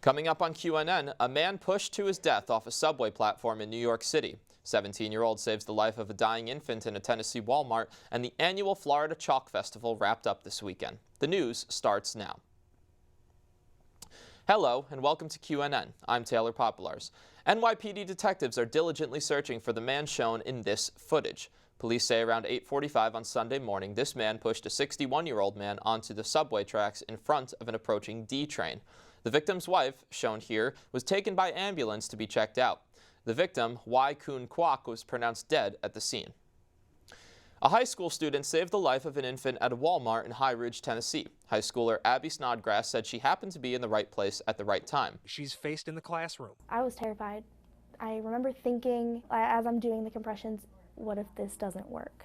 Coming up on QNN, a man pushed to his death off a subway platform in New York City. 17-year-old saves the life of a dying infant in a Tennessee Walmart, and the annual Florida Chalk Festival wrapped up this weekend. The news starts now. Hello and welcome to QNN. I'm Taylor Populars. NYPD detectives are diligently searching for the man shown in this footage. Police say around 8:45 on Sunday morning, this man pushed a 61-year-old man onto the subway tracks in front of an approaching D train. The victim's wife, shown here, was taken by ambulance to be checked out. The victim, Y. Kun Kwok, was pronounced dead at the scene. A high school student saved the life of an infant at a Walmart in High Ridge, Tennessee. High schooler Abby Snodgrass said she happened to be in the right place at the right time. She's faced in the classroom. I was terrified. I remember thinking, as I'm doing the compressions, what if this doesn't work?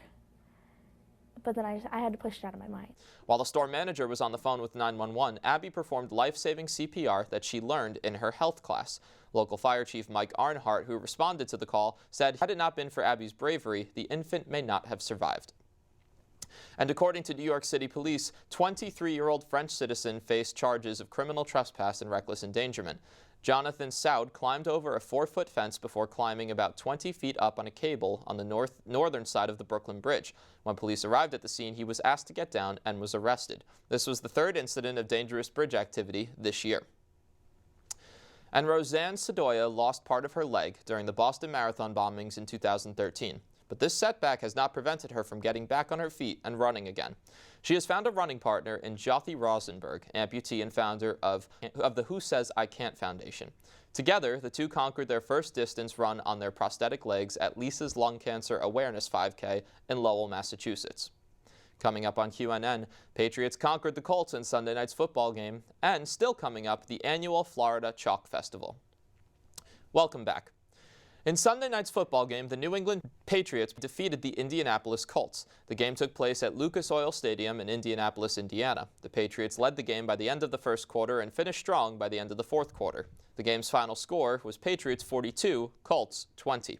But then I had to push it out of my mind. While the store manager was on the phone with 911, Abby performed life-saving CPR that she learned in her health class. Local Fire Chief Mike Arnhart, who responded to the call, said had it not been for Abby's bravery, the infant may not have survived. And according to New York City Police, 23-year-old French citizen faced charges of criminal trespass and reckless endangerment. Jonathan Soud climbed over a 4-foot fence before climbing about 20 feet up on a cable on the northern side of the Brooklyn Bridge. When police arrived at the scene, he was asked to get down and was arrested. This was the third incident of dangerous bridge activity this year. And Roseanne Sadoya lost part of her leg during the Boston Marathon bombings in 2013. But this setback has not prevented her from getting back on her feet and running again. She has found a running partner in Jyoti Rosenberg, amputee and founder of the Who Says I Can't Foundation. Together, the two conquered their first distance run on their prosthetic legs at Lisa's Lung Cancer Awareness 5K in Lowell, Massachusetts. Coming up on QNN, Patriots conquered the Colts in Sunday night's football game, and still coming up, the annual Florida Chalk Festival. Welcome back. In Sunday night's football game, the New England Patriots defeated the Indianapolis Colts. The game took place at Lucas Oil Stadium in Indianapolis, Indiana. The Patriots led the game by the end of the first quarter and finished strong by the end of the fourth quarter. The game's final score was Patriots 42, Colts 20.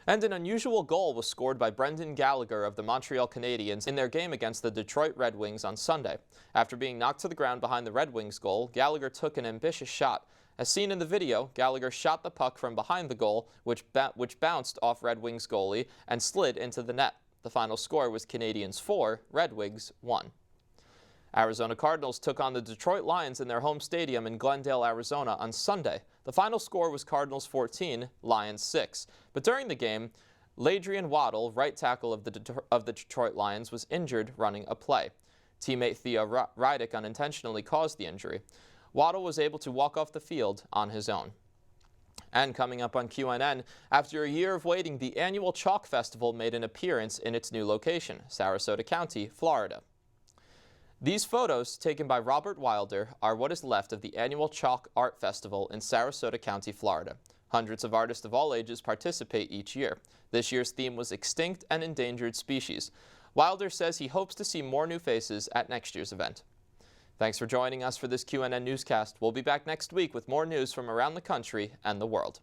And an unusual goal was scored by Brendan Gallagher of the Montreal Canadiens in their game against the Detroit Red Wings on Sunday. After being knocked to the ground behind the Red Wings goal, Gallagher took an ambitious shot. As seen in the video, Gallagher shot the puck from behind the goal, which bounced off Red Wings goalie and slid into the net. The final score was Canadiens 4, Red Wings 1. Arizona Cardinals took on the Detroit Lions in their home stadium in Glendale, Arizona on Sunday. The final score was Cardinals 14, Lions 6. But during the game, Ladrian Waddle, right tackle of the Detroit Lions, was injured running a play. Teammate Theo Rydick unintentionally caused the injury. Waddle was able to walk off the field on his own. And coming up on QNN, after a year of waiting, the annual Chalk Festival made an appearance in its new location, Sarasota County, Florida. These photos, taken by Robert Wilder, are what is left of the annual Chalk Art Festival in Sarasota County, Florida. Hundreds of artists of all ages participate each year. This year's theme was Extinct and Endangered Species. Wilder says he hopes to see more new faces at next year's event. Thanks for joining us for this QNN newscast. We'll be back next week with more news from around the country and the world.